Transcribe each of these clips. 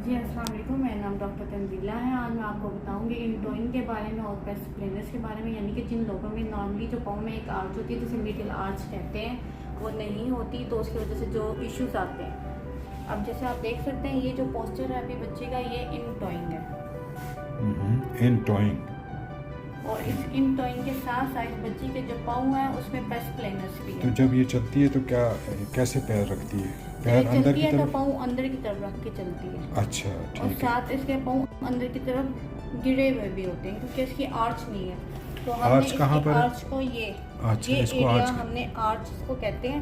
जी अस्सलाम वालेकुम, मेरा नाम डॉक्टर तंजीला है। आज मैं आपको बताऊंगी इंटोइंग के बारे में और पेस्प्लेनस के बारे में, यानी कि जिन लोगों में नॉर्मली जो पाँव में एक आर्च होती है जिसे मीडियल आर्च कहते हैं, वो नहीं होती, तो उसकी वजह से जो इश्यूज आते हैं। अब जैसे आप देख सकते हैं, ये जो पोस्चर है अभी बच्चे का, ये इंटोइंग है। इंटोइंग। और इस इंटोइंग के साथ साथ बच्ची के जो पाँव हैं उसमें पेस्प्लेनस भी है। तो जब ये चलती है तो क्या कैसे पैर रखती है? पैर अंदर की तरफ? पाँव अंदर की तरफ रख के चलती है। अच्छा, ठीक और है। साथ इसके पाँव अंदर की तरफ गिरे हुए भी होते हैं क्योंकि इसकी आर्च नहीं है। तो आर्च कहाँ पर? आर्च को अच्छा, ये इसको एरिया आर्च हमने आर्च को कहते हैं,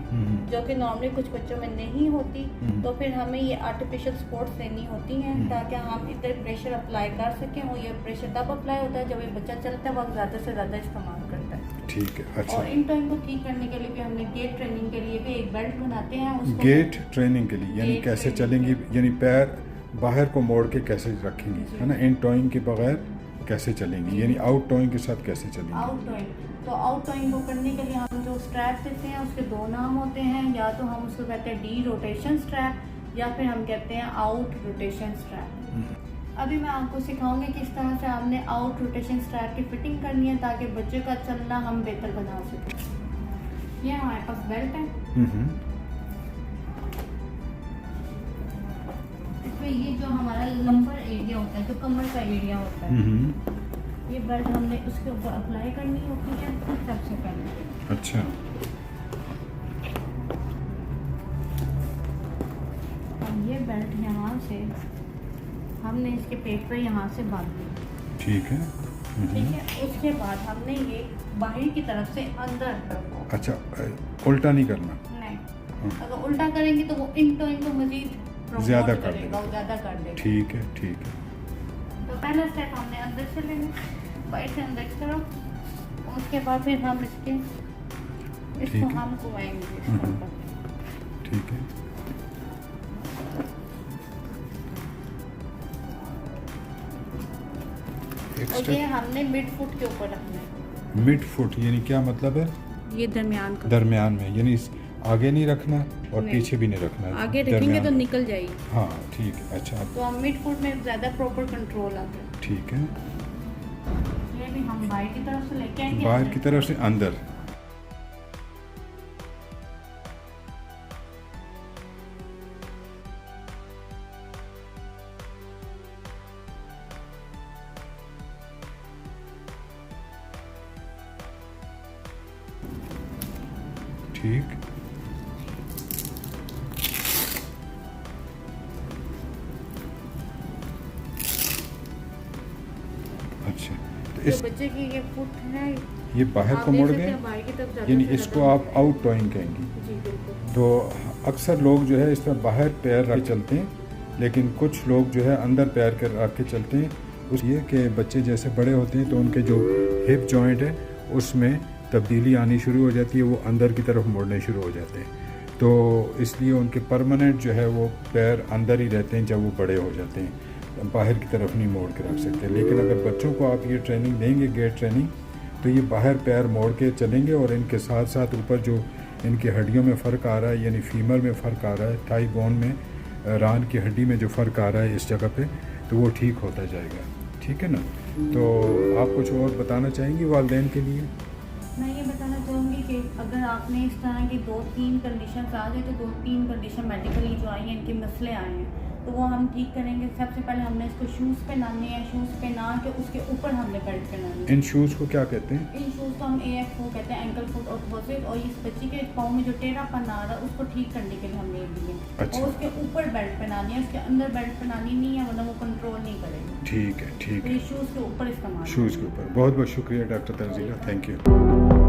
जो कि नॉर्मली कुछ बच्चों में नहीं होती। तो फिर हमें ये आर्टिफिशियल सपोर्ट्स देनी होती हैं ताकि हम इधर प्रेशर अप्लाई कर सकें। और ये प्रेशर तब अप्लाई होता है जब ये बच्चा चलता है, वक्त ज़्यादा से ज़्यादा इस्तेमाल करता है। ठीक है, अच्छा। और इंटोइंग को ठीक करने के लिए भी हमने गेट ट्रेनिंग के लिए भी एक बेल्ट बनाते हैं। उसको गेट ट्रेनिंग के लिए यानी गेट कैसे ट्रेनिंग चलेंगी, यानी पैर बाहर को मोड़ के कैसे रखेंगी, है ना? इन टोइंग के बगैर कैसे चलेंगी, यानी आउट टोइंग के साथ कैसे चलेंगी? आउट टोइंग, तो आउट टोइंग को करने के लिए हम जो स्ट्रैप देते हैं उसके दो नाम होते हैं। या तो हम उसको कहते हैं डी रोटेशन स्ट्रैप, या फिर हम कहते हैं आउट रोटेशन स्ट्रैप। अभी मैं आपको सिखाऊंगी किस तरह से आपने आउट रोटेशन स्ट्रैप की फिटिंग करनी है ताकि बच्चे का चलना हम बेहतर बना सकें। ये हमारे पास बेल्ट है, इसमें ये जो हमारा लंबर एरिया होता है, जो कमर का एरिया होता है, ये बेल्ट हमने उसके ऊपर अप्लाई करनी होती है सबसे पहले। अच्छा, अब ये बेल्ट यहाँ से हमने इसके पेट पर यहाँ से बांध दी। ठीक है। ठीक है, उसके बाद हमने ये बाहर की तरफ से अंदर। अच्छा, उल्टा नहीं करना? नहीं, अगर उल्टा करेंगे तो वो इंटोइंग को मजीद ज़्यादा कर देगा, वो ज़्यादा कर देगा। ठीक है, ठीक है। तो पहला स्टेप हमने अंदर से लेना, बाहर से अंदर की तरफ। उसके बाद फिर हम इसको हम घुमाएंगे। ठीक है। और ये हमने मिड फुट के ऊपर रखना है। मिड फुट यानी क्या मतलब है? ये दरमियान का, दरमियान में, यानी आगे नहीं रखना और नहीं, पीछे भी नहीं रखना। आगे रखेंगे तो निकल जाएगी। हाँ, ठीक है। अच्छा, तो हम मिड फुट में ज़्यादा प्रॉपर कंट्रोल आता है। ठीक है। ये भी हम बाहर की तरफ से लेके आएंगे, बाहर की तरफ से अंदर। ठीक। अच्छा, तो इस बच्चे की ये फुट है, ये बाहर को मोड़ गए, यानी इसको आप आउट टोइंग कहेंगी। जी बिल्कुल। तो अक्सर लोग जो है इस पर बाहर पैर रख चलते हैं, लेकिन कुछ लोग जो है अंदर पैर कर रख के चलते हैं। उस ये कि बच्चे जैसे बड़े होते हैं तो उनके जो हिप जॉइंट है उसमें तब्दीली आनी शुरू हो जाती है, वो अंदर की तरफ मोड़ने शुरू हो जाते हैं। तो इसलिए उनके परमानेंट जो है वो पैर अंदर ही रहते हैं जब वो बड़े हो जाते हैं, बाहर की तरफ नहीं मोड़ के रख सकते। लेकिन अगर बच्चों को आप ये ट्रेनिंग देंगे, गेट ट्रेनिंग, तो ये बाहर पैर मोड़ के चलेंगे। और इनके साथ साथ ऊपर जो इनकी हड्डियों में फ़र्क आ रहा है, यानी फीमर में फ़र्क आ रहा है, थाई बोन में, रान की हड्डी में जो फ़र्क आ रहा है इस जगह पे, तो वो ठीक होता जाएगा। ठीक है ना? तो आप कुछ और बताना चाहेंगी वालिदैन के लिए? मैं ये बताना चाहूँगी कि अगर आपने इस तरह की 2-3 कंडीशन आ गई, तो 2-3 कंडीशन मेडिकली जो आई हैं, इनके मसले आए हैं, तो वो हम ठीक करेंगे। सबसे पहले हमने इसको शूज़ पहनाने हैं, शूज़ पहना के उसके ऊपर हमने बेल्ट पहनानी है। इन शूज़ को क्या कहते हैं? इन शूज़ को हम AFO कहते हैं, एंकल फुट ऑर्थोसिस। और इस बच्ची के पाँव में जो टेढ़ापन आ रहा है उसको ठीक करने के लिए हमने ये दिए। अच्छा। और उसके ऊपर बेल्ट पहनानी है, उसके अंदर बेल्ट पहनानी नहीं है, वरना वो कंट्रोल नहीं करेगा। ठीक है, ठीक तो है। ये शूज़ के ऊपर इस्तेमाल। शूज़ के ऊपर। बहुत बहुत शुक्रिया डॉक्टर तंजीला, थैंक यू।